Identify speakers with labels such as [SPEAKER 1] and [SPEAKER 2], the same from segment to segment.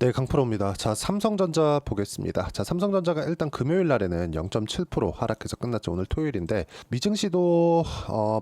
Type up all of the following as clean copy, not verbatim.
[SPEAKER 1] 네, 강프로입니다. 자, 삼성전자 보겠습니다. 자, 삼성전자가 일단 금요일 날에는 0.7% 하락해서 끝났죠. 오늘 토요일인데 미증시도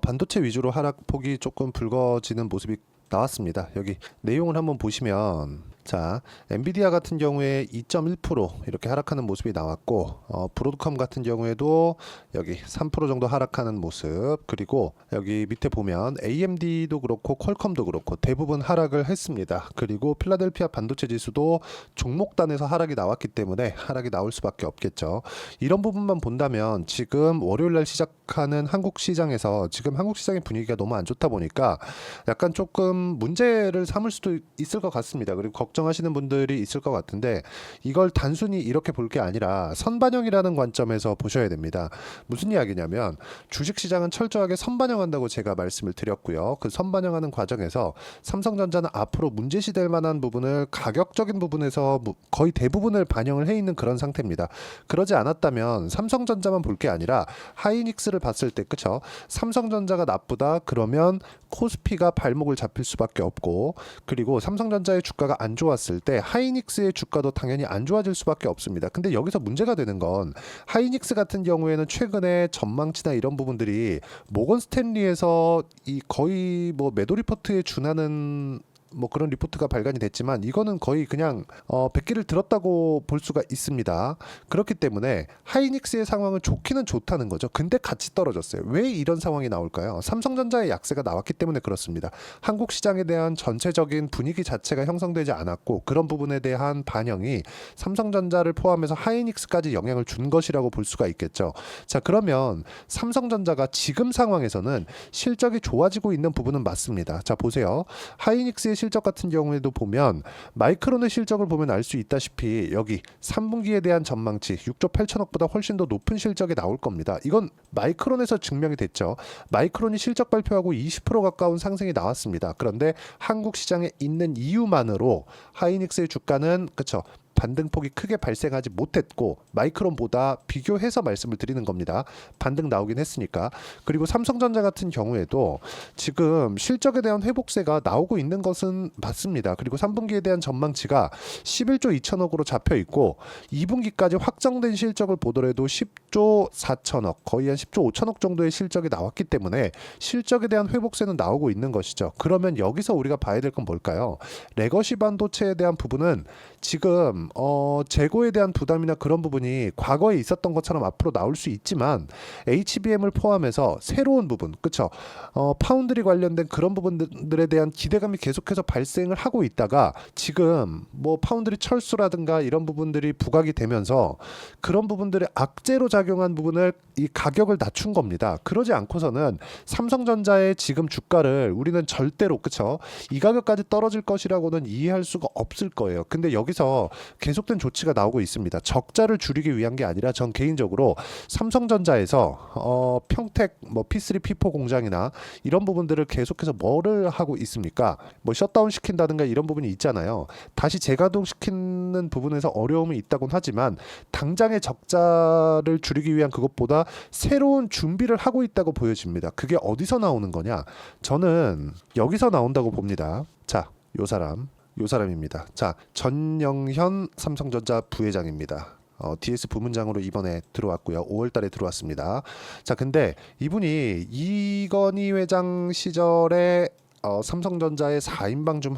[SPEAKER 1] 반도체 위주로 하락폭이 조금 붉어지는 모습이 나왔습니다. 여기 내용을 한번 보시면 자, 엔비디아 같은 경우에 2.1% 이렇게 하락하는 모습이 나왔고 브로드컴 같은 경우에도 여기 3% 정도 하락하는 모습, 그리고 여기 밑에 보면 AMD도 그렇고 퀄컴도 그렇고 대부분 하락을 했습니다. 그리고 필라델피아 반도체 지수도 종목단에서 하락이 나왔기 때문에 하락이 나올 수밖에 없겠죠. 이런 부분만 본다면 지금 월요일 날 시작하는 한국 시장에서 지금 한국 시장의 분위기가 너무 안 좋다 보니까 약간 조금 문제를 삼을 수도 있을 것 같습니다. 그리고 걱정하시는 분들이 있을 것 같은데 이걸 단순히 이렇게 볼 게 아니라 선반영이라는 관점에서 보셔야 됩니다. 무슨 이야기냐면 주식시장은 철저하게 선반영한다고 제가 말씀을 드렸고요. 그 선반영하는 과정에서 삼성전자는 앞으로 문제시될 만한 부분을 가격적인 부분에서 거의 대부분을 반영을 해 있는 그런 상태입니다. 그러지 않았다면 삼성전자만 볼 게 아니라 하이닉스를 봤을 때, 그쵸? 삼성전자가 나쁘다 그러면 코스피가 발목을 잡힐 수밖에 없고, 그리고 삼성전자의 주가가 안 좋았을 때 하이닉스의 주가도 당연히 안 좋아질 수밖에 없습니다. 근데 여기서 문제가 되는 건 하이닉스 같은 경우에는 최근에 전망치나 이런 부분들이 모건 스탠리에서 이 거의 뭐 매도 리포트에 준하는 뭐 그런 리포트가 발간이 됐지만 이거는 거의 그냥 백기를 들었다고 볼 수가 있습니다. 그렇기 때문에 하이닉스의 상황은 좋기는 좋다는 거죠. 근데 같이 떨어졌어요. 왜 이런 상황이 나올까요? 삼성전자의 약세가 나왔기 때문에 그렇습니다. 한국 시장에 대한 전체적인 분위기 자체가 형성되지 않았고 그런 부분에 대한 반영이 삼성전자를 포함해서 하이닉스까지 영향을 준 것이라고 볼 수가 있겠죠. 자, 그러면 삼성전자가 지금 상황에서는 실적이 좋아지고 있는 부분은 맞습니다. 자, 보세요. 하이닉스의 실적 같은 경우에도 보면 마이크론의 실적을 보면 알 수 있다시피 여기 3분기에 대한 전망치 6조 8천억보다 훨씬 더 높은 실적이 나올 겁니다. 이건 마이크론에서 증명이 됐죠. 마이크론이 실적 발표하고 20% 가까운 상승이 나왔습니다. 그런데 한국 시장에 있는 이유만으로 하이닉스의 주가는 그쵸, 반등폭이 크게 발생하지 못했고 마이크론보다 비교해서 말씀을 드리는 겁니다. 반등 나오긴 했으니까. 그리고 삼성전자 같은 경우에도 지금 실적에 대한 회복세가 나오고 있는 것은 맞습니다. 그리고 3분기에 대한 전망치가 11조 2천억으로 잡혀 있고 2분기까지 확정된 실적을 보더라도 10조 4천억, 거의 한 10조 5천억 정도의 실적이 나왔기 때문에 실적에 대한 회복세는 나오고 있는 것이죠. 그러면 여기서 우리가 봐야 될 건 뭘까요? 레거시 반도체에 대한 부분은 지금 재고에 대한 부담이나 그런 부분이 과거에 있었던 것처럼 앞으로 나올 수 있지만 HBM을 포함해서 새로운 부분, 그쵸? 파운드리 관련된 그런 부분들에 대한 기대감이 계속해서 발생을 하고 있다가 지금 뭐 파운드리 철수라든가 이런 부분들이 부각이 되면서 그런 부분들이 악재로 작용한 부분을 이 가격을 낮춘 겁니다. 그러지 않고서는 삼성전자의 지금 주가를 우리는 절대로, 그쵸? 이 가격까지 떨어질 것이라고는 이해할 수가 없을 거예요. 근데 여기서 계속된 조치가 나오고 있습니다. 적자를 줄이기 위한 게 아니라 전 개인적으로 삼성전자에서 평택 뭐 P3, P4 공장이나 이런 부분들을 계속해서 뭐를 하고 있습니까? 뭐 셧다운 시킨다든가 이런 부분이 있잖아요. 다시 재가동 시키는 부분에서 어려움이 있다곤 하지만 당장의 적자를 줄이기 위한 그것보다 새로운 준비를 하고 있다고 보여집니다. 그게 어디서 나오는 거냐? 저는 여기서 나온다고 봅니다. 자, 요 사람입니다. 자, 전영현 삼성전자 부회장입니다. DS 부문장으로 이번에 들어왔고요. 5월 달에 들어왔습니다. 자, 근데 이분이 이건희 회장 시절에 삼성전자의 4인방 중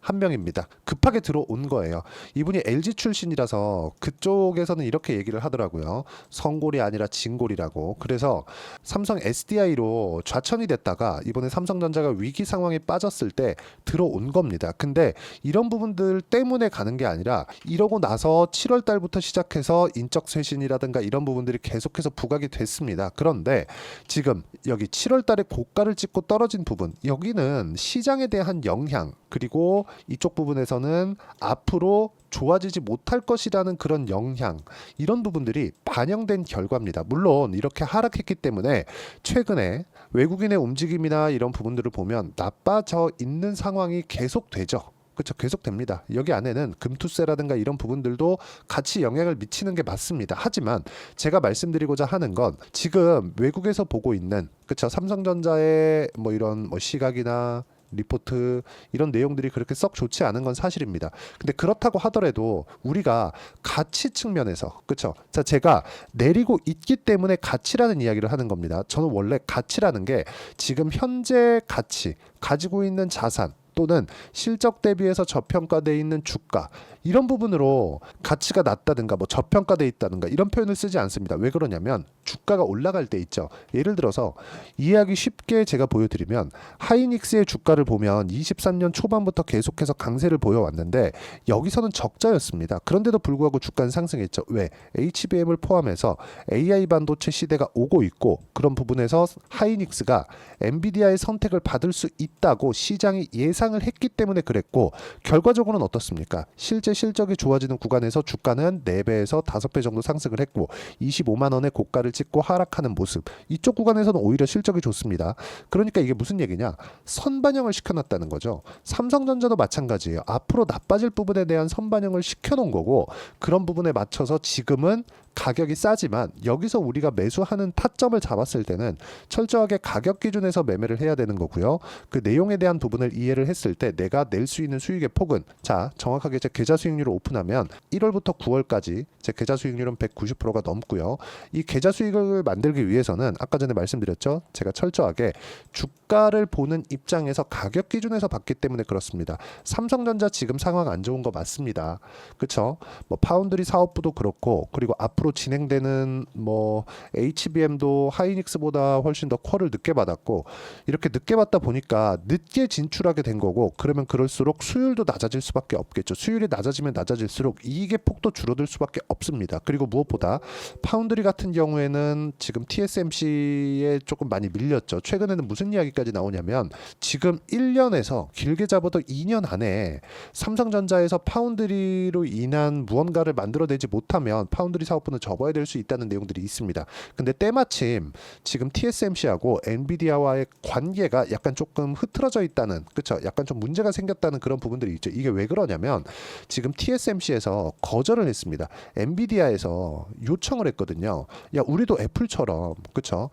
[SPEAKER 1] 한 명입니다. 급하게 들어온 거예요. 이분이 LG 출신이라서 그쪽에서는 이렇게 얘기를 하더라고요. 성골이 아니라 진골이라고. 그래서 삼성 SDI로 좌천이 됐다가 이번에 삼성전자가 위기 상황에 빠졌을 때 들어온 겁니다. 근데 이런 부분들 때문에 가는 게 아니라 이러고 나서 7월 달부터 시작해서 인적 쇄신이라든가 이런 부분들이 계속해서 부각이 됐습니다. 그런데 지금 여기 7월 달에 고가를 찍고 떨어진 부분, 여기는 시장에 대한 영향, 그리고 이쪽 부분에서는 앞으로 좋아지지 못할 것이라는 그런 영향, 이런 부분들이 반영된 결과입니다. 물론 이렇게 하락했기 때문에 최근에 외국인의 움직임이나 이런 부분들을 보면 나빠져 있는 상황이 계속되죠. 그렇죠. 계속됩니다. 여기 안에는 금투세라든가 이런 부분들도 같이 영향을 미치는 게 맞습니다. 하지만 제가 말씀드리고자 하는 건 지금 외국에서 보고 있는, 그렇죠, 삼성전자의 뭐 이런 뭐 시각이나 리포트 이런 내용들이 그렇게 썩 좋지 않은 건 사실입니다. 근데 그렇다고 하더라도 우리가 가치 측면에서 그쵸? 자, 제가 내리고 있기 때문에 가치라는 이야기를 하는 겁니다. 저는 원래 가치라는 게 지금 현재 가치, 가지고 있는 자산 또는 실적 대비해서 저평가되어 있는 주가 이런 부분으로 가치가 낮다든가 뭐 저평가되어 있다든가 이런 표현을 쓰지 않습니다. 왜 그러냐면 주가가 올라갈 때 있죠. 예를 들어서 이해하기 쉽게 제가 보여드리면 하이닉스의 주가를 보면 23년 초반부터 계속해서 강세를 보여왔는데 여기서는 적자였습니다. 그런데도 불구하고 주가는 상승했죠. 왜? HBM을 포함해서 AI 반도체 시대가 오고 있고 그런 부분에서 하이닉스가 엔비디아의 선택을 받을 수 있다고 시장이 예상을 했기 때문에 그랬고 결과적으로는 어떻습니까? 실제 실적이 좋아지는 구간에서 주가는 4배에서 5배 정도 상승을 했고 25만 원의 고가를 찍고 하락하는 모습 이쪽 구간에서는 오히려 실적이 좋습니다. 그러니까 이게 무슨 얘기냐? 선반영을 시켜놨다는 거죠. 삼성전자도 마찬가지예요. 앞으로 나빠질 부분에 대한 선반영을 시켜놓은 거고 그런 부분에 맞춰서 지금은 가격이 싸지만 여기서 우리가 매수하는 타점을 잡았을 때는 철저하게 가격 기준에서 매매를 해야 되는 거고요. 그 내용에 대한 부분을 이해를 했을 때 내가 낼 수 있는 수익의 폭은 자 정확하게 제 계좌 수익률을 오픈하면 1월부터 9월까지 제 계좌 수익률은 190%가 넘고요. 이 계좌 수익을 만들기 위해서는 아까 전에 말씀드렸죠. 제가 철저하게 주가를 보는 입장에서 가격 기준에서 봤기 때문에 그렇습니다. 삼성전자 지금 상황 안 좋은 거 맞습니다. 그렇죠? 뭐 파운드리 사업부도 그렇고 그리고 앞으로 진행되는 뭐 HBM도 하이닉스보다 훨씬 더 퀄을 늦게 받았고 이렇게 늦게 받다 보니까 늦게 진출하게 된 거고 그러면 그럴수록 수율도 낮아질 수밖에 없겠죠. 수율이 낮아지면 낮아질수록 이익의 폭도 줄어들 수밖에 없습니다. 그리고 무엇보다 파운드리 같은 경우에는 지금 TSMC에 조금 많이 밀렸죠. 최근에는 무슨 이야기까지 나오냐면 지금 1년에서 길게 잡아도 2년 안에 삼성전자에서 파운드리로 인한 무언가를 만들어내지 못하면 파운드리 사업부는 접어야 될 수 있다는 내용들이 있습니다. 근데 때마침 지금 TSMC하고 엔비디아와의 관계가 약간 조금 흐트러져 있다는 그쵸? 약간 좀 문제가 생겼다는 그런 부분들이 있죠. 이게 왜 그러냐면 지금 TSMC에서 거절을 했습니다. 엔비디아에서 요청을 했거든요. 야 우리도 애플처럼 그쵸?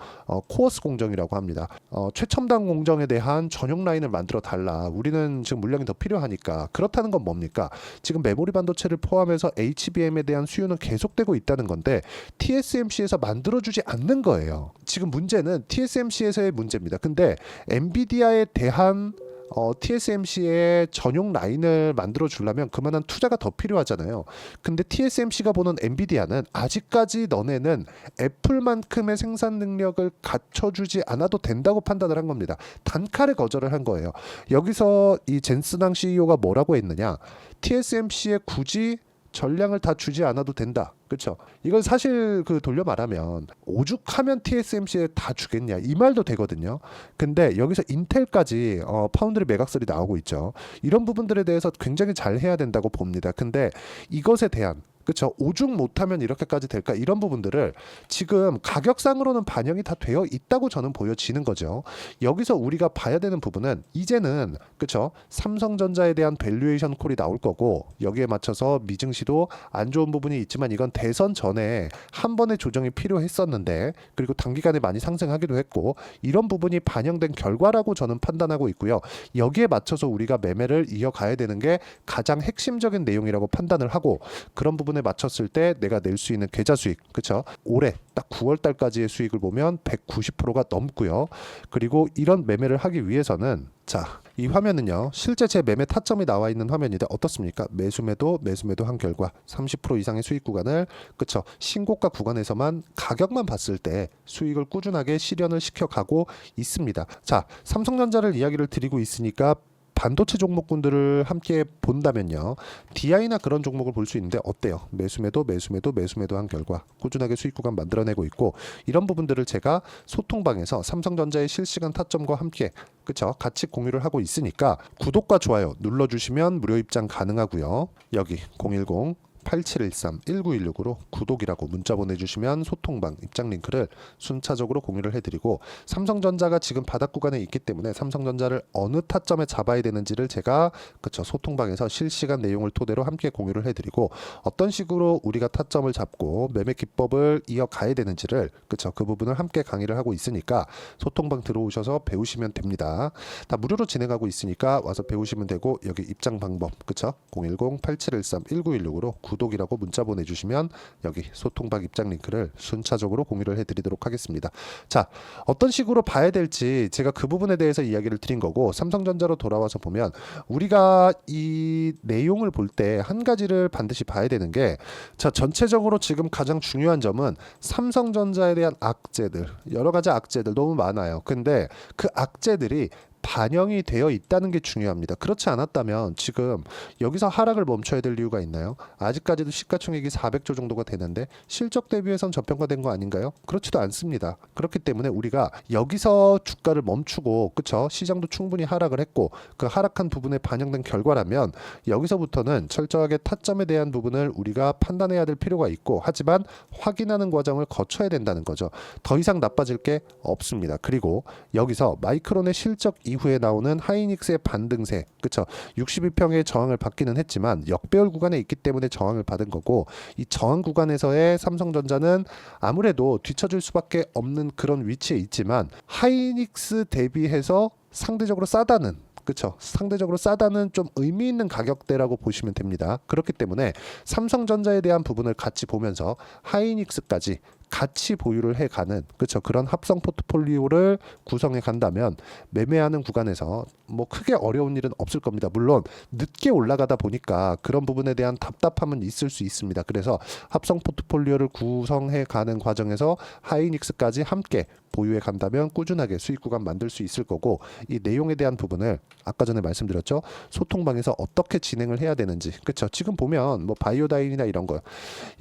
[SPEAKER 1] 코어스 공정이라고 합니다. 최첨단 공정에 대한 전용 라인을 만들어 달라. 우리는 지금 물량이 더 필요하니까. 그렇다는 건 뭡니까? 지금 메모리 반도체를 포함해서 HBM에 대한 수요는 계속되고 있다는 건데 TSMC에서 만들어주지 않는 거예요. 지금 문제는 TSMC에서의 문제입니다. 근데 엔비디아에 대한 TSMC의 전용 라인을 만들어 주려면 그만한 투자가 더 필요하잖아요. 근데 TSMC가 보는 엔비디아는 아직까지 너네는 애플만큼의 생산 능력을 갖춰주지 않아도 된다고 판단을 한 겁니다. 단칼에 거절을 한 거예요. 여기서 이 젠스낭 CEO가 뭐라고 했느냐? TSMC에 굳이 전량을 다 주지 않아도 된다. 그렇죠? 이건 사실 그 돌려 말하면 오죽하면 TSMC에 다 주겠냐 이 말도 되거든요. 근데 여기서 인텔까지 파운드리 매각설이 나오고 있죠. 이런 부분들에 대해서 굉장히 잘 해야 된다고 봅니다. 근데 이것에 대한 그렇죠. 오죽 못하면 이렇게까지 될까 이런 부분들을 지금 가격상으로는 반영이 다 되어 있다고 저는 보여지는 거죠. 여기서 우리가 봐야 되는 부분은 이제는 그렇죠. 삼성전자에 대한 밸류에이션 콜이 나올 거고 여기에 맞춰서 미증시도 안 좋은 부분이 있지만 이건 대선 전에 한 번의 조정이 필요했었는데 그리고 단기간에 많이 상승하기도 했고 이런 부분이 반영된 결과라고 저는 판단하고 있고요. 여기에 맞춰서 우리가 매매를 이어가야 되는 게 가장 핵심적인 내용이라고 판단을 하고 그런 부분에 맞췄을 때 내가 낼 수 있는 계좌 수익 그렇죠? 올해 딱 9월 달까지의 수익을 보면 190%가 넘고요. 그리고 이런 매매를 하기 위해서는 자, 이 화면은요. 실제 제 매매 타점이 나와 있는 화면인데 어떻습니까? 매수매도 한 결과 30% 이상의 수익 구간을 그쵸? 신고가 구간에서만 가격만 봤을 때 수익을 꾸준하게 실현을 시켜가고 있습니다. 자, 삼성전자를 이야기를 드리고 있으니까 반도체 종목군들을 함께 본다면요. DI나 그런 종목을 볼 수 있는데 어때요? 매수매도 한 결과 꾸준하게 수익 구간 만들어내고 있고 이런 부분들을 제가 소통방에서 삼성전자의 실시간 타점과 함께 그쵸? 같이 공유를 하고 있으니까 구독과 좋아요 눌러주시면 무료 입장 가능하고요. 여기 010 010-8713-1916으로 구독이라고 문자 보내주시면 소통방 입장 링크를 순차적으로 공유를 해드리고, 삼성전자가 지금 바닥 구간에 있기 때문에 삼성전자를 어느 타점에 잡아야 되는지를 제가 소통방에서 실시간 내용을 토대로 함께 공유를 해드리고, 어떤 식으로 우리가 타점을 잡고 매매 기법을 이어가야 되는지를 그 부분을 함께 강의를 하고 있으니까 소통방 들어오셔서 배우시면 됩니다. 다 무료로 진행하고 있으니까 와서 배우시면 되고, 여기 입장 방법 010-8713-1916으로 구독이라고 문자 보내주시면 여기 소통방 입장 링크를 순차적으로 공유를 해드리도록 하겠습니다. 자, 어떤 식으로 봐야 될지 제가 그 부분에 대해서 이야기를 드린 거고, 삼성전자로 돌아와서 보면 우리가 이 내용을 볼 때 한 가지를 반드시 봐야 되는 게, 자, 전체적으로 지금 가장 중요한 점은 삼성전자에 대한 악재들, 여러 가지 악재들 너무 많아요. 근데 그 악재들이 반영이 되어 있다는 게 중요합니다. 그렇지 않았다면 지금 여기서 하락을 멈춰야 될 이유가 있나요? 아직까지도 시가총액이 400조 정도가 되는데 실적 대비해선 저평가된 거 아닌가요? 그렇지도 않습니다. 그렇기 때문에 우리가 여기서 주가를 멈추고, 시장도 충분히 하락을 했고 그 하락한 부분에 반영된 결과라면 여기서부터는 철저하게 타점에 대한 부분을 우리가 판단해야 될 필요가 있고, 하지만 확인하는 과정을 거쳐야 된다는 거죠. 더 이상 나빠질 게 없습니다. 그리고 여기서 마이크론의 실적 이후에 나오는 하이닉스의 반등세, 62평의 저항을 받기는 했지만 역배열 구간에 있기 때문에 저항을 받은 거고, 이 저항 구간에서의 삼성전자는 아무래도 뒤처질 수밖에 없는 그런 위치에 있지만 하이닉스 대비해서 상대적으로 싸다는, 상대적으로 싸다는 좀 의미 있는 가격대라고 보시면 됩니다. 그렇기 때문에 삼성전자에 대한 부분을 같이 보면서 하이닉스까지 같이 보유를 해가는 그런 합성 포트폴리오를 구성해 간다면 매매하는 구간에서 뭐 크게 어려운 일은 없을 겁니다. 물론 늦게 올라가다 보니까 그런 부분에 대한 답답함은 있을 수 있습니다. 그래서 합성 포트폴리오를 구성해 가는 과정에서 하이닉스까지 함께 보유해 간다면 꾸준하게 수익 구간 만들 수 있을 거고, 이 내용에 대한 부분을 아까 전에 말씀드렸죠. 소통방에서 어떻게 진행을 해야 되는지. 지금 보면 뭐 바이오다인이나 이런 거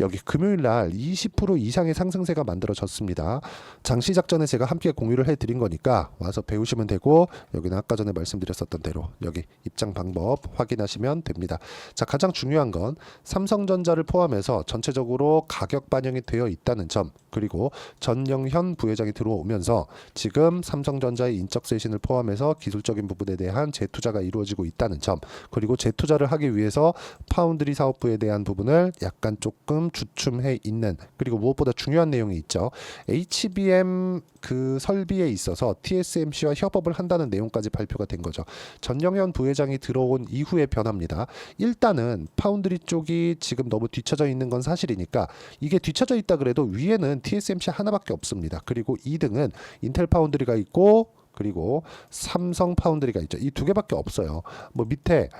[SPEAKER 1] 여기 금요일 날 20% 이상의 상승세가 만들어졌습니다. 장 시작 전에 제가 함께 공유를 해드린 거니까 와서 배우시면 되고, 여기는 아까 전에 말씀드렸었던 대로 여기 입장 방법 확인하시면 됩니다. 자, 가장 중요한 건 삼성전자를 포함해서 전체적으로 가격 반영이 되어 있다는 점, 그리고 전영현 부회장이 들어오면서 지금 삼성전자의 인적 쇄신을 포함해서 기술적인 부분에 대한 재투자가 이루어지고 있다는 점, 그리고 재투자를 하기 위해서 파운드리 사업부에 대한 부분을 약간 조금 주춤해 있는, 그리고 무엇보다 중요한 내용이 있죠. HBM 그 설비에 있어서 TSMC와 협업을 한다는 내용까지 발표가 된 거죠. 전영현 부회장이 들어온 이후의 변화입니다. 일단은 파운드리 쪽이 지금 너무 뒤쳐져 있는 건 사실이니까, 이게 뒤쳐져 있다 그래도 위에는 TSMC 하나밖에 없습니다. 그리고 2등은 인텔 파운드리가 있고, 그리고 삼성 파운드리가 있죠. 이 두 개밖에 없어요. 뭐 밑에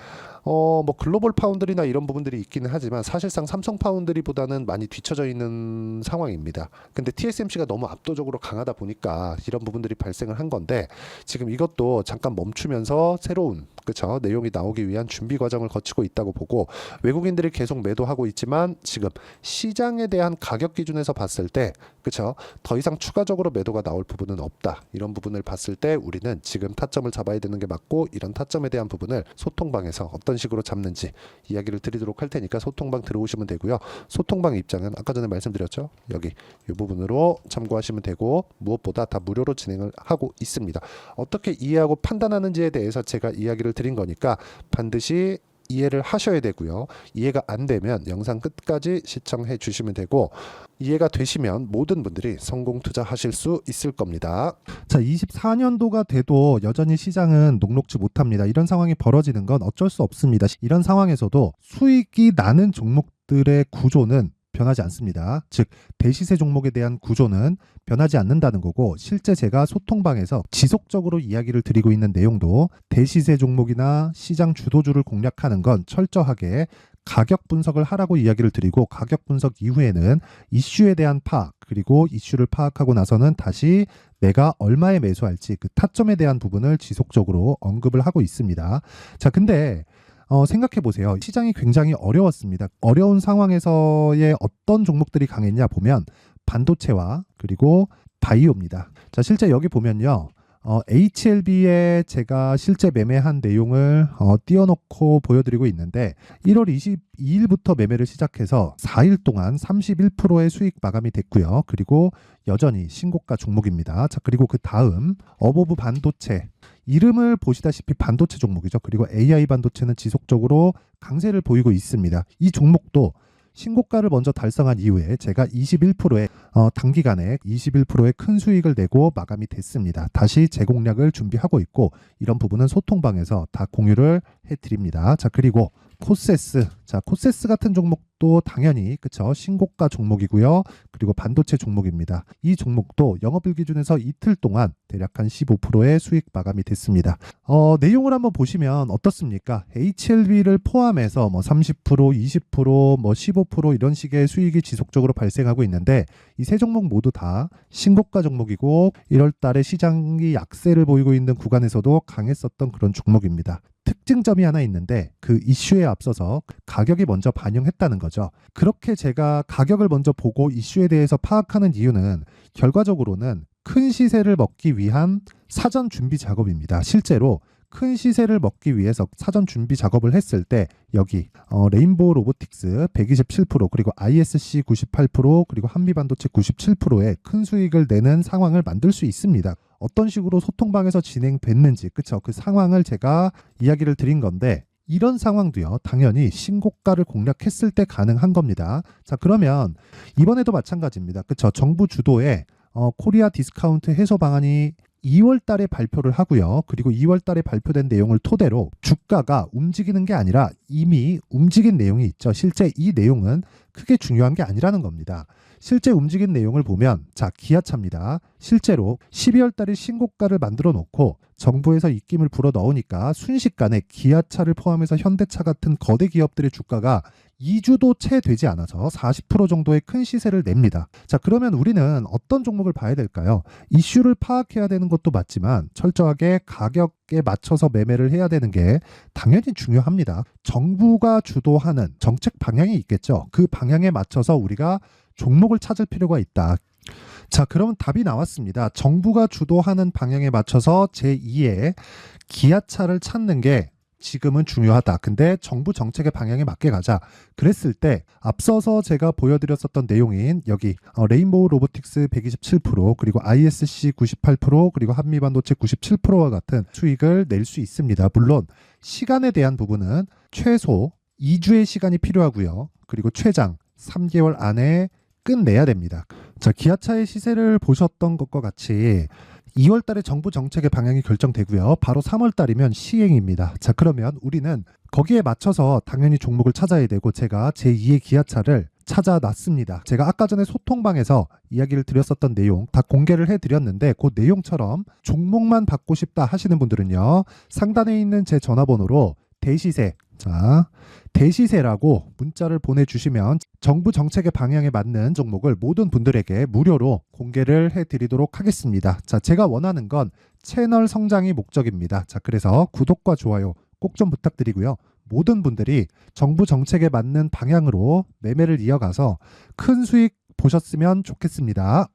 [SPEAKER 1] 뭐 글로벌 파운드리나 이런 부분들이 있기는 하지만 사실상 삼성 파운드리보다는 많이 뒤쳐져 있는 상황입니다. 근데 TSMC가 너무 압도적으로 강하다 보니까 이런 부분들이 발생을 한 건데, 지금 이것도 잠깐 멈추면서 새로운 내용이 나오기 위한 준비 과정을 거치고 있다고 보고, 외국인들이 계속 매도하고 있지만 지금 시장에 대한 가격 기준에서 봤을 때 더 이상 추가적으로 매도가 나올 부분은 없다. 이런 부분을 봤을 때 우리는 지금 타점을 잡아야 되는 게 맞고, 이런 타점에 대한 부분을 소통방에서 어떤 식으로 잡는지 이야기를 드리도록 할 테니까 소통방 들어오시면 되고요. 소통방 입장은 아까 전에 말씀드렸죠. 여기 이 부분으로 참고하시면 되고, 무엇보다 다 무료로 진행을 하고 있습니다. 어떻게 이해하고 판단하는지에 대해서 제가 이야기를 드린 거니까 반드시 이해를 하셔야 되고요. 이해가 안 되면 영상 끝까지 시청해 주시면 되고, 이해가 되시면 모든 분들이 성공 투자하실 수 있을 겁니다.
[SPEAKER 2] 자, 24년도가 돼도 여전히 시장은 녹록지 못합니다. 이런 상황이 벌어지는 건 어쩔 수 없습니다. 이런 상황에서도 수익이 나는 종목들의 구조는 변하지 않습니다. 즉 대시세 종목에 대한 구조는 변하지 않는다는 거고, 실제 제가 소통방에서 지속적으로 이야기를 드리고 있는 내용도 대시세 종목이나 시장 주도주를 공략하는 건 철저하게 가격 분석을 하라고 이야기를 드리고, 가격 분석 이후에는 이슈에 대한 파악, 그리고 이슈를 파악하고 나서는 다시 내가 얼마에 매수할지 그 타점에 대한 부분을 지속적으로 언급을 하고 있습니다. 자, 근데 생각해 보세요. 시장이 굉장히 어려웠습니다. 어려운 상황에서의 어떤 종목들이 강했냐 보면 반도체와 그리고 바이오입니다. 자, 실제 여기 보면요. HLB에 제가 실제 매매한 내용을 띄워놓고 보여드리고 있는데 1월 22일부터 매매를 시작해서 4일 동안 31%의 수익 마감이 됐고요. 그리고 여전히 신고가 종목입니다. 자, 그리고 그 다음 어보브 반도체, 이름을 보시다시피 반도체 종목이죠. 그리고 AI 반도체는 지속적으로 강세를 보이고 있습니다. 이 종목도 신고가를 먼저 달성한 이후에 제가 21%의 단기간에 21%의 큰 수익을 내고 마감이 됐습니다. 다시 재공략을 준비하고 있고 이런 부분은 소통방에서 다 공유를 해드립니다. 자, 그리고 코세스, 자, 코세스 같은 종목도 당연히 그쵸, 신고가 종목이고요. 그리고 반도체 종목입니다. 이 종목도 영업일 기준에서 이틀 동안 대략 한 15%의 수익 마감이 됐습니다. 내용을 한번 보시면 어떻습니까? HLB를 포함해서 뭐 30%, 20%, 뭐 15% 이런 식의 수익이 지속적으로 발생하고 있는데 이 세 종목 모두 다 신고가 종목이고 1월 달에 시장이 약세를 보이고 있는 구간에서도 강했었던 그런 종목입니다. 특징점이 하나 있는데 그 이슈에 앞서서 가격이 먼저 반영했다는 거죠. 그렇게 제가 가격을 먼저 보고 이슈에 대해서 파악하는 이유는 결과적으로는 큰 시세를 먹기 위한 사전 준비 작업입니다. 실제로 큰 시세를 먹기 위해서 사전 준비 작업을 했을 때 여기 레인보우 로보틱스 127% 그리고 ISC 98% 그리고 한미반도체 97%의 큰 수익을 내는 상황을 만들 수 있습니다. 어떤 식으로 소통방에서 진행됐는지 그쵸, 그 상황을 제가 이야기를 드린 건데 이런 상황도요 당연히 신고가를 공략했을 때 가능한 겁니다. 자, 그러면 이번에도 마찬가지입니다. 그쵸, 정부 주도의 코리아 디스카운트 해소 방안이 2월 달에 발표를 하고요. 그리고 2월 달에 발표된 내용을 토대로 주가가 움직이는 게 아니라 이미 움직인 내용이 있죠. 실제 이 내용은 크게 중요한 게 아니라는 겁니다. 실제 움직인 내용을 보면 자, 기아차입니다. 실제로 12월 달에 신고가를 만들어 놓고 정부에서 입김을 불어 넣으니까 순식간에 기아차를 포함해서 현대차 같은 거대 기업들의 주가가 2주도 채 되지 않아서 40% 정도의 큰 시세를 냅니다. 자, 그러면 우리는 어떤 종목을 봐야 될까요? 이슈를 파악해야 되는 것도 맞지만 철저하게 가격에 맞춰서 매매를 해야 되는 게 당연히 중요합니다. 정부가 주도하는 정책 방향이 있겠죠. 그 방향에 맞춰서 우리가 종목을 찾을 필요가 있다. 자, 그러면 답이 나왔습니다. 정부가 주도하는 방향에 맞춰서 제2의 기아차를 찾는 게 지금은 중요하다. 근데 정부 정책의 방향에 맞게 가자. 그랬을 때 앞서서 제가 보여드렸었던 내용인 여기 레인보우 로보틱스 127% 그리고 ISC 98% 그리고 한미반도체 97%와 같은 수익을 낼 수 있습니다. 물론 시간에 대한 부분은 최소 2주의 시간이 필요하고요. 그리고 최장 3개월 안에 끝내야 됩니다. 자, 기아차의 시세를 보셨던 것과 같이 2월 달에 정부 정책의 방향이 결정되고요. 바로 3월 달이면 시행입니다. 자, 그러면 우리는 거기에 맞춰서 당연히 종목을 찾아야 되고 제가 제2의 기아차를 찾아놨습니다. 제가 아까 전에 소통방에서 이야기를 드렸었던 내용 다 공개를 해드렸는데 그 내용처럼 종목만 받고 싶다 하시는 분들은요. 상단에 있는 제 전화번호로 대시세, 자, 대시세라고 문자를 보내주시면 정부 정책의 방향에 맞는 종목을 모든 분들에게 무료로 공개를 해드리도록 하겠습니다. 자, 제가 원하는 건 채널 성장이 목적입니다. 자, 그래서 구독과 좋아요 꼭 좀 부탁드리고요. 모든 분들이 정부 정책에 맞는 방향으로 매매를 이어가서 큰 수익 보셨으면 좋겠습니다.